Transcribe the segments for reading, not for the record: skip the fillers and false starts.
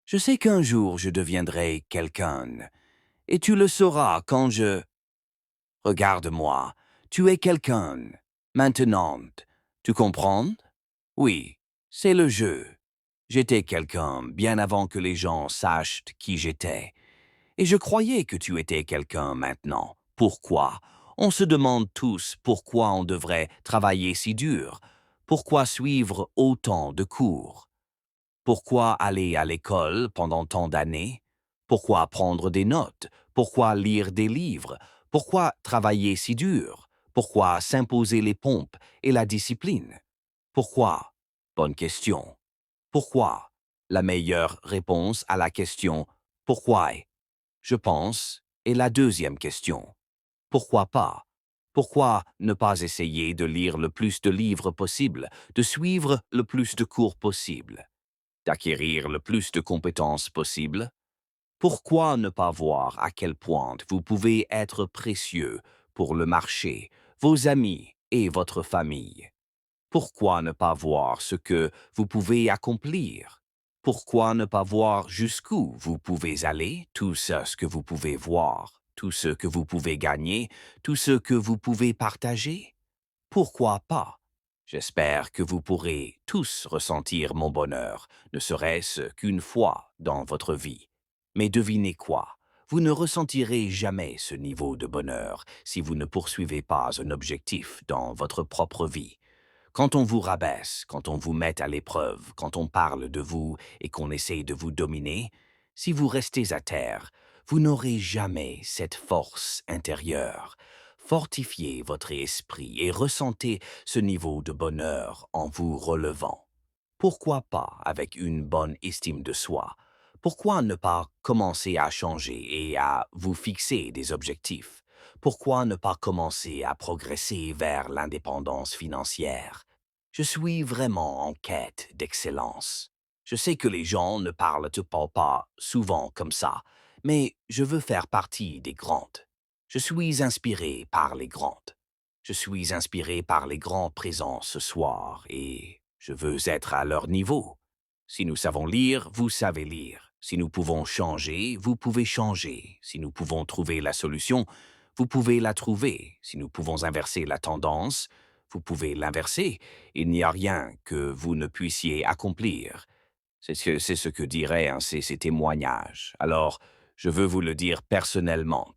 Je sais qu'un jour je deviendrai quelqu'un, et tu le sauras quand je... Regarde-moi, tu es quelqu'un. Maintenant, tu comprends? Oui, c'est le jeu. J'étais quelqu'un bien avant que les gens sachent qui j'étais. Et je croyais que tu étais quelqu'un maintenant. Pourquoi? On se demande tous pourquoi on devrait travailler si dur. Pourquoi suivre autant de cours? Pourquoi aller à l'école pendant tant d'années? Pourquoi prendre des notes? Pourquoi lire des livres? Pourquoi travailler si dur? Pourquoi s'imposer les pompes et la discipline? Pourquoi? Bonne question. Pourquoi? La meilleure réponse à la question pourquoi, je pense, est la deuxième question. Pourquoi pas? Pourquoi ne pas essayer de lire le plus de livres possible, de suivre le plus de cours possible, d'acquérir le plus de compétences possible? Pourquoi ne pas voir à quel point vous pouvez être précieux pour le marché, vos amis et votre famille? Pourquoi ne pas voir ce que vous pouvez accomplir? Pourquoi ne pas voir jusqu'où vous pouvez aller, tout ce que vous pouvez voir, tout ce que vous pouvez gagner, tout ce que vous pouvez partager? Pourquoi pas? J'espère que vous pourrez tous ressentir mon bonheur, ne serait-ce qu'une fois dans votre vie. Mais devinez quoi? Vous ne ressentirez jamais ce niveau de bonheur si vous ne poursuivez pas un objectif dans votre propre vie. Quand on vous rabaisse, quand on vous met à l'épreuve, quand on parle de vous et qu'on essaye de vous dominer, si vous restez à terre, vous n'aurez jamais cette force intérieure. Fortifiez votre esprit et ressentez ce niveau de bonheur en vous relevant. Pourquoi pas avec une bonne estime de soi? Pourquoi ne pas commencer à changer et à vous fixer des objectifs? Pourquoi ne pas commencer à progresser vers l'indépendance financière? Je suis vraiment en quête d'excellence. Je sais que les gens ne parlent pas souvent comme ça, mais je veux faire partie des grandes. Je suis inspiré par les grandes. Je suis inspiré par les grands présents ce soir et je veux être à leur niveau. Si nous savons lire, vous savez lire. Si nous pouvons changer, vous pouvez changer. Si nous pouvons trouver la solution, vous pouvez la trouver. Si nous pouvons inverser la tendance, vous pouvez l'inverser. Il n'y a rien que vous ne puissiez accomplir. C'est ce que diraient ces témoignages. Alors, je veux vous le dire personnellement.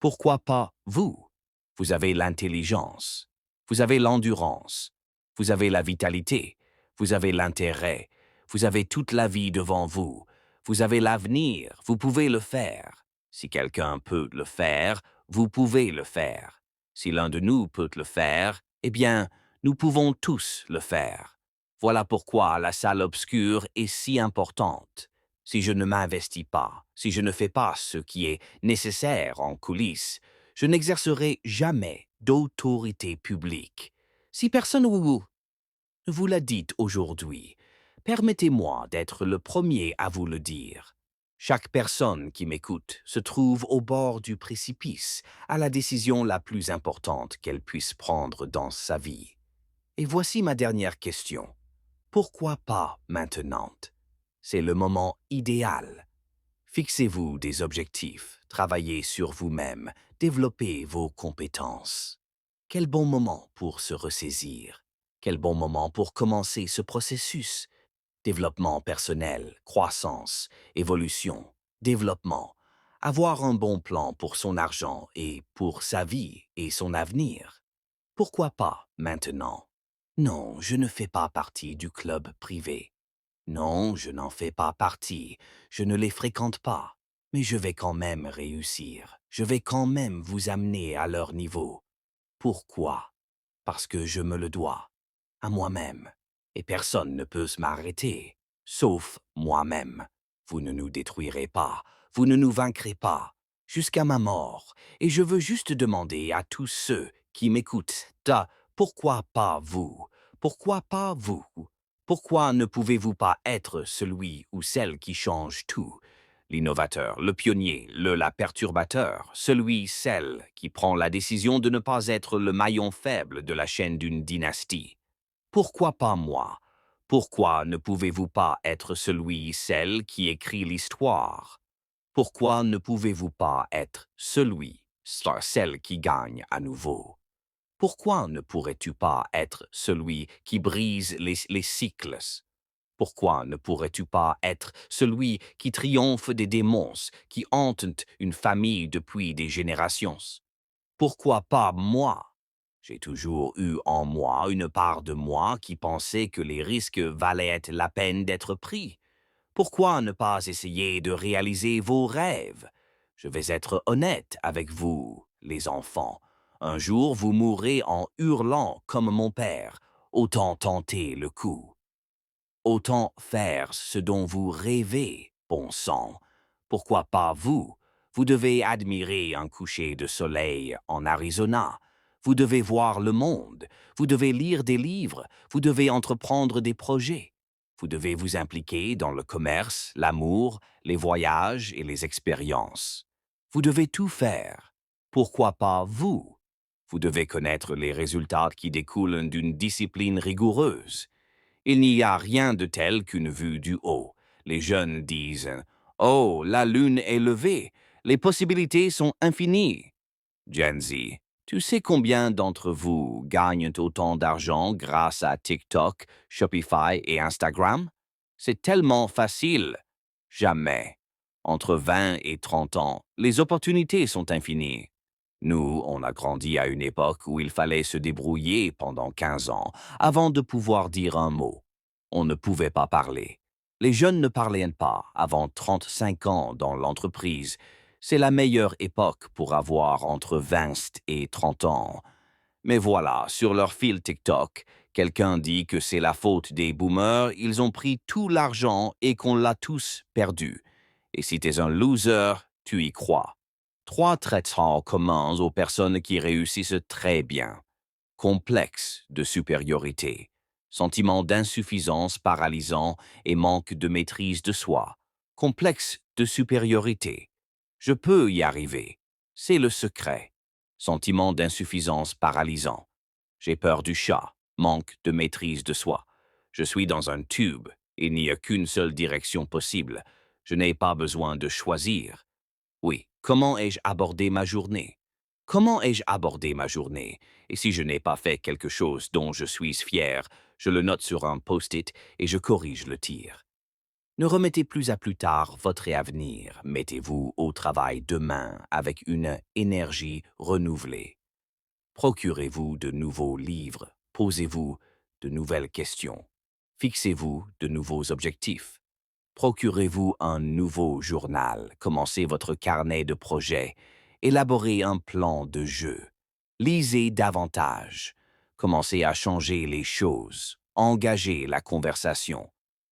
Pourquoi pas vous? Vous avez l'intelligence, vous avez l'endurance, vous avez la vitalité, vous avez l'intérêt, vous avez toute la vie devant vous, vous avez l'avenir, vous pouvez le faire. Si quelqu'un peut le faire, vous pouvez le faire. Si l'un de nous peut le faire, eh bien, nous pouvons tous le faire. Voilà pourquoi la salle obscure est si importante. Si je ne m'investis pas, si je ne fais pas ce qui est nécessaire en coulisses, je n'exercerai jamais d'autorité publique. Si personne vous l'a dit aujourd'hui, permettez-moi d'être le premier à vous le dire. Chaque personne qui m'écoute se trouve au bord du précipice, à la décision la plus importante qu'elle puisse prendre dans sa vie. Et voici ma dernière question. Pourquoi pas maintenant? C'est le moment idéal. Fixez-vous des objectifs, travaillez sur vous-même, développez vos compétences. Quel bon moment pour se ressaisir. Quel bon moment pour commencer ce processus. Développement personnel, croissance, évolution, développement. Avoir un bon plan pour son argent et pour sa vie et son avenir. Pourquoi pas maintenant? Non, je ne fais pas partie du club privé. Non, je n'en fais pas partie, je ne les fréquente pas, mais je vais quand même réussir, je vais quand même vous amener à leur niveau. Pourquoi? Parce que je me le dois, à moi-même, et personne ne peut m'arrêter, sauf moi-même. Vous ne nous détruirez pas, vous ne nous vaincrez pas, jusqu'à ma mort, et je veux juste demander à tous ceux qui m'écoutent, pourquoi pas vous? Pourquoi pas vous? Pourquoi ne pouvez-vous pas être celui ou celle qui change tout? L'innovateur, le pionnier, la perturbateur, celui, celle qui prend la décision de ne pas être le maillon faible de la chaîne d'une dynastie. Pourquoi pas moi? Pourquoi ne pouvez-vous pas être celui, celle qui écrit l'histoire? Pourquoi ne pouvez-vous pas être celui, celle qui gagne à nouveau? Pourquoi ne pourrais-tu pas être celui qui brise les cycles? Pourquoi ne pourrais-tu pas être celui qui triomphe des démons qui hantent une famille depuis des générations? Pourquoi pas moi? J'ai toujours eu en moi une part de moi qui pensait que les risques valaient la peine d'être pris. Pourquoi ne pas essayer de réaliser vos rêves? Je vais être honnête avec vous, les enfants. Un jour, vous mourrez en hurlant comme mon père. Autant tenter le coup. Autant faire ce dont vous rêvez, bon sang. Pourquoi pas vous? Vous devez admirer un coucher de soleil en Arizona. Vous devez voir le monde. Vous devez lire des livres. Vous devez entreprendre des projets. Vous devez vous impliquer dans le commerce, l'amour, les voyages et les expériences. Vous devez tout faire. Pourquoi pas vous? Vous devez connaître les résultats qui découlent d'une discipline rigoureuse. Il n'y a rien de tel qu'une vue du haut. Les jeunes disent « Oh, la lune est levée, les possibilités sont infinies. » Gen Z, tu sais combien d'entre vous gagnent autant d'argent grâce à TikTok, Shopify et Instagram? C'est tellement facile. Jamais. Entre 20 et 30 ans, les opportunités sont infinies. Nous, on a grandi à une époque où il fallait se débrouiller pendant 15 ans avant de pouvoir dire un mot. On ne pouvait pas parler. Les jeunes ne parlaient pas avant 35 ans dans l'entreprise. C'est la meilleure époque pour avoir entre 20 et 30 ans. Mais voilà, sur leur fil TikTok, quelqu'un dit que c'est la faute des boomers, ils ont pris tout l'argent et qu'on l'a tous perdu. Et si t'es un loser, tu y crois. 3 traitements communs aux personnes qui réussissent très bien. Complexe de supériorité, sentiment d'insuffisance paralysant et manque de maîtrise de soi. Complexe de supériorité. Je peux y arriver. C'est le secret. Sentiment d'insuffisance paralysant. J'ai peur du chat. Manque de maîtrise de soi. Je suis dans un tube. Il n'y a qu'une seule direction possible. Je n'ai pas besoin de choisir. Oui, comment ai-je abordé ma journée? Comment ai-je abordé ma journée? Et si je n'ai pas fait quelque chose dont je suis fier, je le note sur un post-it et je corrige le tir. Ne remettez plus à plus tard votre avenir. Mettez-vous au travail demain avec une énergie renouvelée. Procurez-vous de nouveaux livres. Posez-vous de nouvelles questions. Fixez-vous de nouveaux objectifs. Procurez-vous un nouveau journal, commencez votre carnet de projets, élaborez un plan de jeu, lisez davantage, commencez à changer les choses, engagez la conversation,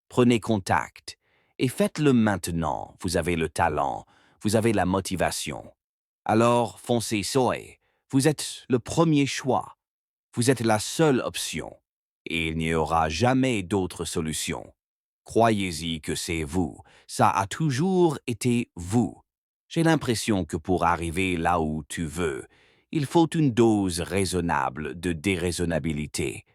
prenez contact et faites-le maintenant. Vous avez le talent, vous avez la motivation. Alors foncez soy, vous êtes le premier choix, vous êtes la seule option et il n'y aura jamais d'autre solution. Croyez-y que c'est vous. Ça a toujours été vous. J'ai l'impression que pour arriver là où tu veux, il faut une dose raisonnable de déraisonnabilité.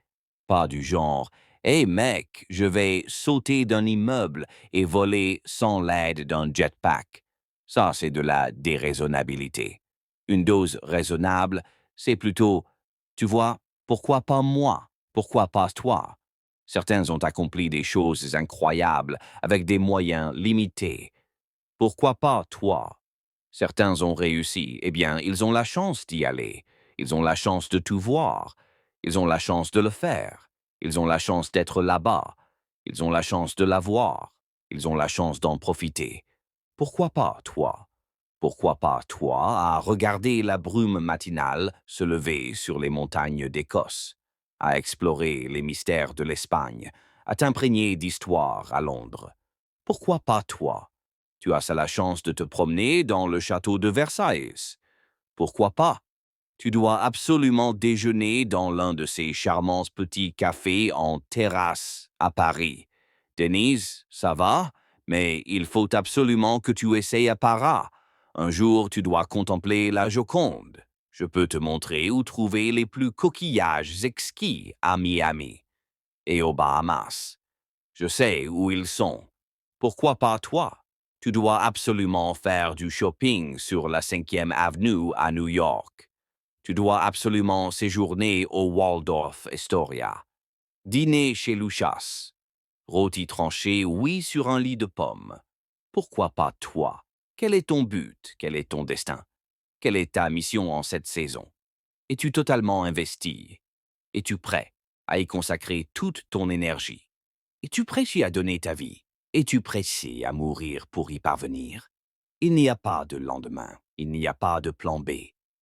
Pas du genre « Hey mec, je vais sauter d'un immeuble et voler sans l'aide d'un jetpack. » Ça, c'est de la déraisonnabilité. Une dose raisonnable, c'est plutôt « Tu vois, pourquoi pas moi? Pourquoi pas toi? » Certains ont accompli des choses incroyables avec des moyens limités. Pourquoi pas toi? Certains ont réussi, eh bien, ils ont la chance d'y aller. Ils ont la chance de tout voir. Ils ont la chance de le faire. Ils ont la chance d'être là-bas. Ils ont la chance de l'avoir. Ils ont la chance d'en profiter. Pourquoi pas toi? Pourquoi pas toi à regarder la brume matinale se lever sur les montagnes d'Écosse, à explorer les mystères de l'Espagne, à t'imprégner d'histoire à Londres? Pourquoi pas toi? Tu as la chance de te promener dans le château de Versailles. Pourquoi pas? Tu dois absolument déjeuner dans l'un de ces charmants petits cafés en terrasse à Paris. Denise, ça va, mais il faut absolument que tu essayes à Para. Un jour, tu dois contempler la Joconde. Je peux te montrer où trouver les plus coquillages exquis à Miami et aux Bahamas. Je sais où ils sont. Pourquoi pas toi? Tu dois absolument faire du shopping sur la 5e avenue à New York. Tu dois absolument séjourner au Waldorf Astoria. Dîner chez Luchas. Rôti tranché, oui, sur un lit de pommes. Pourquoi pas toi? Quel est ton but? Quel est ton destin? Quelle est ta mission en cette saison? Es-tu totalement investi? Es-tu prêt à y consacrer toute ton énergie? Es-tu prêt à donner ta vie? Es-tu pressé à mourir pour y parvenir? Il n'y a pas de lendemain, il n'y a pas de plan B.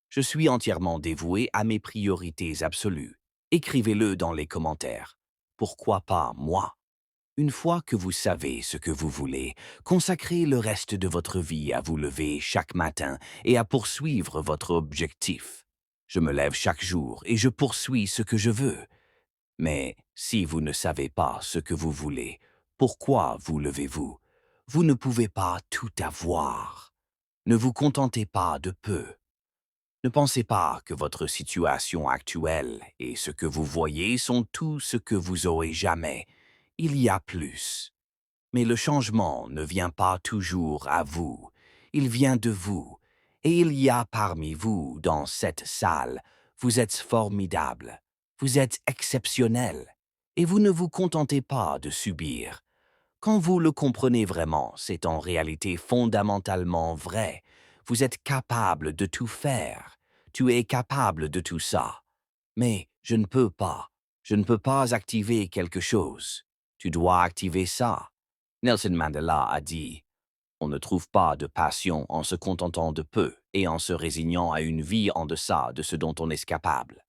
Je suis entièrement dévoué à mes priorités absolues. Écrivez-le dans les commentaires. Pourquoi pas moi? Une fois que vous savez ce que vous voulez, consacrez le reste de votre vie à vous lever chaque matin et à poursuivre votre objectif. Je me lève chaque jour et je poursuis ce que je veux. Mais si vous ne savez pas ce que vous voulez, pourquoi vous levez-vous? Vous ne pouvez pas tout avoir. Ne vous contentez pas de peu. Ne pensez pas que votre situation actuelle et ce que vous voyez sont tout ce que vous aurez jamais. Il y a plus. Mais le changement ne vient pas toujours à vous. Il vient de vous. Et il y a parmi vous, dans cette salle, vous êtes formidable. Vous êtes exceptionnel. Et vous ne vous contentez pas de subir. Quand vous le comprenez vraiment, c'est en réalité fondamentalement vrai. Vous êtes capable de tout faire. Tu es capable de tout ça. Mais je ne peux pas. Je ne peux pas activer quelque chose. Tu dois activer ça. Nelson Mandela a dit, on ne trouve pas de passion en se contentant de peu et en se résignant à une vie en deçà de ce dont on est capable.